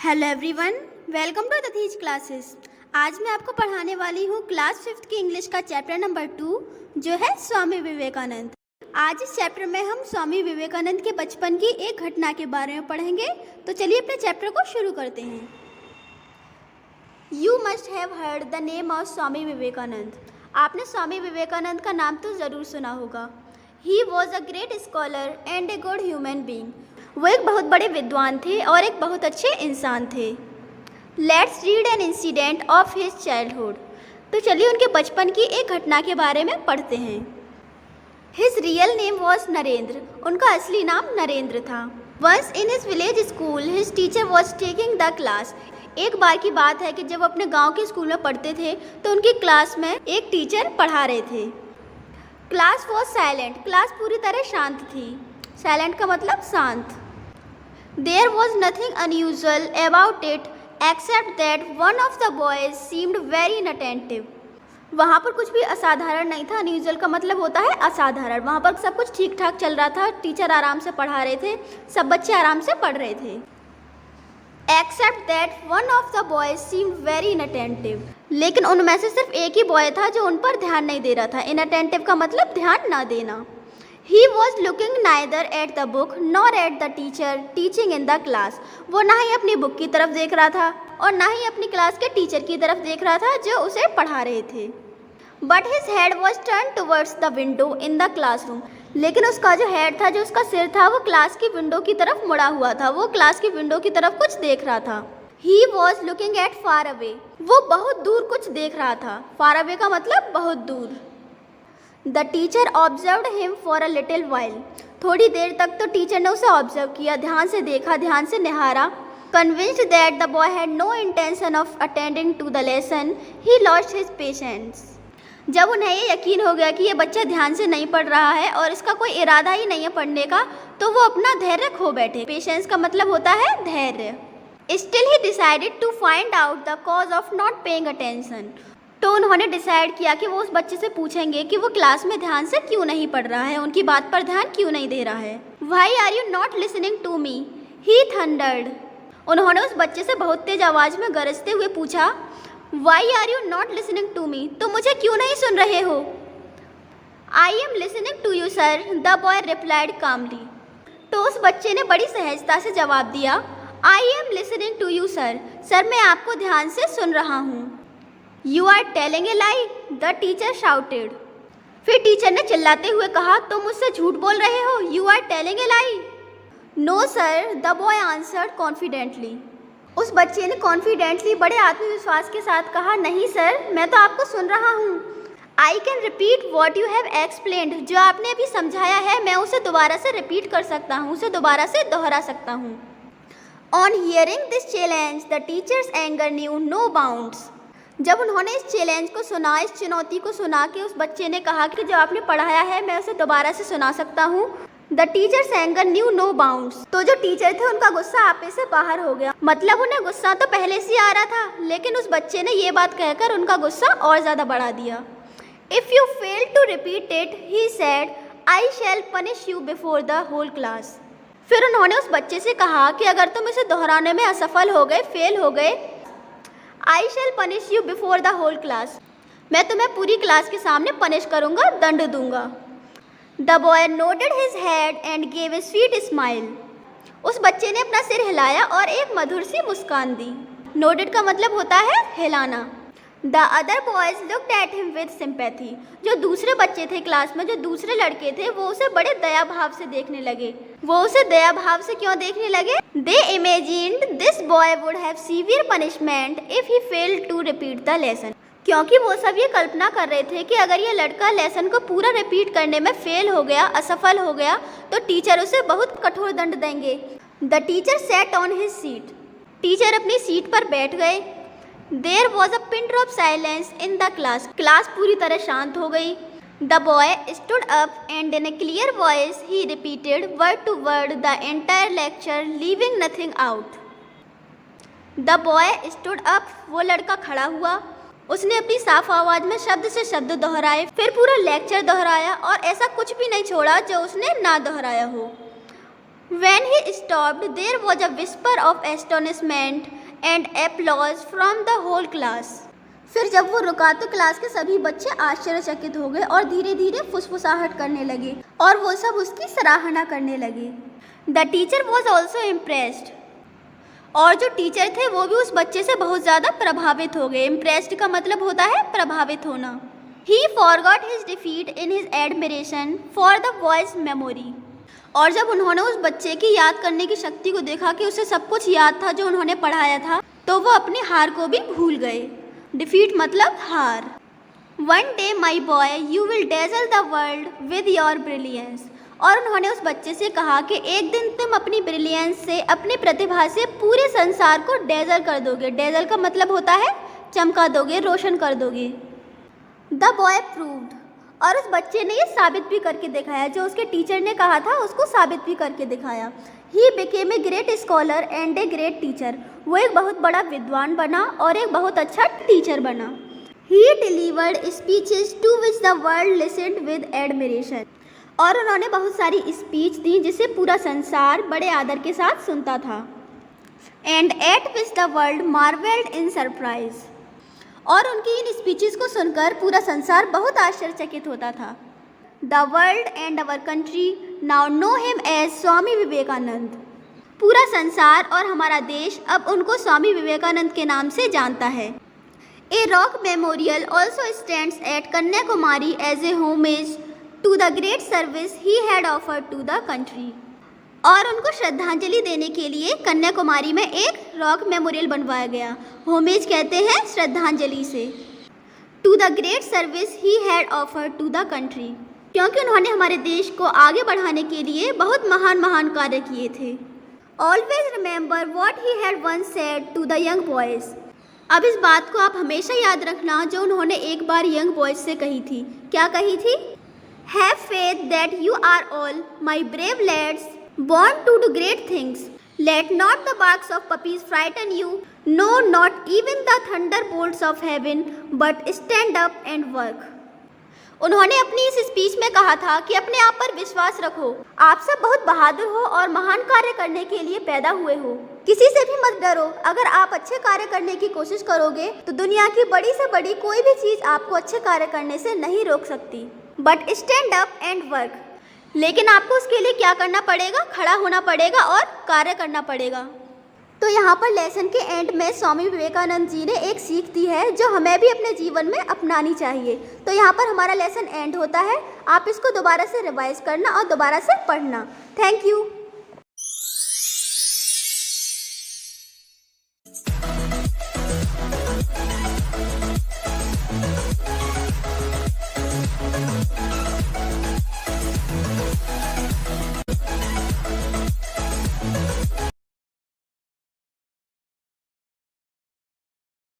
Hello everyone, welcome to Dadhich classes. आज मैं आपको पढ़ाने वाली हूँ क्लास 5th की इंग्लिश का चैप्टर नंबर 2 जो है स्वामी विवेकानंद। आज इस चैप्टर में हम स्वामी विवेकानंद के बचपन की एक घटना के बारे में पढ़ेंगे। तो चलिए अपने चैप्टर को शुरू करते हैं। You must have heard the name of Swami Vivekananda. आपने स्वामी विवेकानंद का नाम तो ज़रूर सुना होगा। He was a great scholar and a good human being. वो एक बहुत बड़े विद्वान थे और एक बहुत अच्छे इंसान थे। Let's read an incident of his childhood. तो चलिए उनके बचपन की एक घटना के बारे में पढ़ते हैं। His real name was Narendra. उनका असली नाम नरेंद्र था। Once in his village school his teacher was taking the class. एक बार की बात है कि जब अपने गांव के स्कूल में पढ़ते थे तो उनकी क्लास में एक टीचर पढ़ा रहे थे। Class was silent. क्लास पूरी तरह शांत थी। साइलेंट का मतलब शांत। There was nothing unusual about it except that one of the boys seemed very inattentive. वहाँ पर कुछ भी असाधारण नहीं था। अनयूजुअल का मतलब होता है असाधारण। वहाँ पर सब कुछ ठीक ठाक चल रहा था। टीचर आराम से पढ़ा रहे थे, सब बच्चे आराम से पढ़ रहे थे। Except that one of the boys seemed very inattentive. लेकिन उनमें से सिर्फ एक ही बॉय था जो उन पर ध्यान नहीं दे रहा था। Inattentive का मतलब ध्यान ना देना। He was looking neither at the book nor at the teacher teaching in the class. वो ना ही अपनी बुक की तरफ देख रहा था और ना ही अपनी क्लास के टीचर की तरफ देख रहा था जो उसे पढ़ा रहे थे। But his head was turned towards the window in the classroom. लेकिन उसका जो हेड था, जो उसका सिर था, वो क्लास की विंडो की तरफ मुड़ा हुआ था। वो क्लास की विंडो की तरफ कुछ देख रहा था। He was looking at far away. वो बहुत दूर कुछ देख रहा था। Far away का मतलब बहुत दूर। The teacher observed him for a little while. थोड़ी देर तक तो टीचर ने उसे ऑब्जर्व किया, ध्यान से देखा, ध्यान से निहारा। Convinced that the boy had no intention of attending to the lesson, he lost his patience. जब उन्हें ये यकीन हो गया कि ये बच्चा ध्यान से नहीं पढ़ रहा है और इसका कोई इरादा ही नहीं है पढ़ने का, तो वो अपना धैर्य खो बैठे। पेशेंस का मतलब होता है धैर्य। Still he decided to find out the cause of not paying attention. तो उन्होंने डिसाइड किया कि वो उस बच्चे से पूछेंगे कि वो क्लास में ध्यान से क्यों नहीं पढ़ रहा है, उनकी बात पर ध्यान क्यों नहीं दे रहा है। Why are you not listening to me? He thundered. उन्होंने उस बच्चे से बहुत तेज आवाज में गरजते हुए पूछा, Why are you not listening to me? तुम मुझे क्यों नहीं सुन रहे हो? I am listening to you, sir. The boy replied calmly. तो उस बच्चे ने बड़ी सहजता से जवाब दिया, I am listening to you, sir. Sir, मैं आपको ध्यान से सुन रहा हूँ। You are telling a lie, the teacher shouted. फिर टीचर ने चिल्लाते हुए कहा, तुम मुझसे झूठ बोल रहे हो। You are telling a lie. No sir, the boy answered confidently. उस बच्चे ने कॉन्फिडेंटली, बड़े आत्मविश्वास के साथ कहा, नहीं सर, मैं तो आपको सुन रहा हूँ। I can repeat what you have explained. जो आपने अभी समझाया है मैं उसे दोबारा से रिपीट कर सकता हूँ, उसे दोबारा से दोहरा सकता हूँ। On hearing this challenge, the teacher's anger knew no bounds. जब उन्होंने इस चैलेंज को सुना, इस चुनौती को सुना कि उस बच्चे ने कहा कि जो आपने पढ़ाया है मैं उसे दोबारा से सुना सकता हूँ, the teacher's anger knew no bounds. तो जो टीचर थे उनका गुस्सा आपे से बाहर हो गया। मतलब उन्हें गुस्सा तो पहले से आ रहा था, लेकिन उस बच्चे ने ये बात कहकर उनका गुस्सा और ज़्यादा बढ़ा दिया। If you fail to repeat it, he said, I shall punish you before the whole class. फिर उन्होंने उस बच्चे से कहा कि अगर तुम इसे दोहराने में असफल हो गए, फेल हो गए, I shall punish you before the whole class. मैं तुम्हें पूरी क्लास के सामने पनिश करूँगा, दंड दूंगा। The boy nodded his head and gave a sweet smile. उस बच्चे ने अपना सिर हिलाया और एक मधुर सी मुस्कान दी। Nodded का मतलब होता है हिलाना। The other boys looked at him with sympathy. जो दूसरे बच्चे थे क्लास में, जो दूसरे लड़के थे, वो उसे बड़े दया भाव से देखने लगे। वो उसे दया भाव से क्यों देखने लगे? They imagined this boy would have severe punishment if he failed to repeat the lesson. क्योंकि वो सब ये कल्पना कर रहे थे कि अगर ये लड़का लेसन को पूरा रिपीट करने में फेल हो गया, असफल हो गया, तो टीचर उसे बहुत कठोर दंड देंगे। The teacher sat on his seat. Teacher अपनी सीट पर बैठ गए। There was a pin drop silence in the class. Class पूरी तरह शांत हो गई। The boy stood up and in a clear voice he repeated word to word the entire lecture, leaving nothing out. The boy stood up. वो लड़का खड़ा हुआ। उसने अपनी साफ आवाज़ में शब्द से शब्द दोहराए, फिर पूरा लेक्चर दोहराया और ऐसा कुछ भी नहीं छोड़ा जो उसने ना दोहराया हो। When he stopped, there was a whisper of astonishment and applause from the whole class. फिर जब वो रुका तो क्लास के सभी बच्चे आश्चर्यचकित हो गए और धीरे धीरे फुसफुसाहट करने लगे और वो सब उसकी सराहना करने लगे। The teacher was also impressed, और जो टीचर थे वो भी उस बच्चे से बहुत ज़्यादा प्रभावित हो गए। इम्प्रेस्ड का मतलब होता है प्रभावित होना। ही forgot his defeat in his admiration for the boys memory, और जब उन्होंने उस बच्चे की याद करने की शक्ति को देखा कि उसे सब कुछ याद था जो उन्होंने पढ़ाया था, तो वो अपनी हार को भी भूल गए। डिफीट मतलब हार। One day my boy you will dazzle the world with your brilliance, और उन्होंने उस बच्चे से कहा कि एक दिन तुम अपनी ब्रिलियंस से, अपनी प्रतिभा से पूरे संसार को डेजल कर दोगे। डेजल का मतलब होता है चमका दोगे, रोशन कर दोगे। द बॉय प्रूव्ड, और उस बच्चे ने ये साबित भी करके दिखाया, जो उसके टीचर ने कहा था उसको साबित भी करके दिखाया। He became a great scholar and a great teacher, वो एक बहुत बड़ा विद्वान बना और एक बहुत अच्छा टीचर बना। He delivered speeches to which the world listened with admiration, और उन्होंने बहुत सारी स्पीच दी जिसे पूरा संसार बड़े आदर के साथ सुनता था। And at which the world marvelled in surprise, और उनकी इन स्पीचेस को सुनकर पूरा संसार बहुत आश्चर्यचकित होता था। The world and our country now know him as Swami Vivekananda, पूरा संसार और हमारा देश अब उनको स्वामी विवेकानंद के नाम से जानता है। A rock memorial also stands at Kanyakumari as a homage to the great service he had offered to the country, और उनको श्रद्धांजलि देने के लिए कन्याकुमारी में एक रॉक मेमोरियल बनवाया गया। होमेज कहते हैं श्रद्धांजलि से। To the great service he had offered to the country, क्योंकि उन्होंने हमारे देश को आगे बढ़ाने के लिए बहुत महान महान कार्य किए थे। Always remember what he had once said to the young boys, अब इस बात को आप हमेशा याद रखना जो उन्होंने एक बार यंग बॉयज़ से कही थी। क्या कही थी? Have faith that you are all my brave lads born to do great things. Let not the barks of puppies frighten you, no, not even the thunderbolts of heaven, but stand up and work. उन्होंने अपनी इस speech में कहा था कि अपने आप पर विश्वास रखो, आप सब बहुत बहादुर हो और महान कार्य करने के लिए पैदा हुए हो। किसी से भी मत डरो, अगर आप अच्छे कार्य करने की कोशिश करोगे तो दुनिया की बड़ी से बड़ी कोई भी चीज़ आपको अच्छे कार्य करने से नहीं रोक सकती। But stand up and work, लेकिन आपको उसके लिए क्या करना पड़ेगा? खड़ा होना पड़ेगा और कार्य करना पड़ेगा। तो यहाँ पर लेसन के एंड में स्वामी विवेकानंद जी ने एक सीख दी है जो हमें भी अपने जीवन में अपनानी चाहिए। तो यहाँ पर हमारा लेसन एंड होता है। आप इसको दोबारा से रिवाइज करना और दोबारा से पढ़ना। Thank you.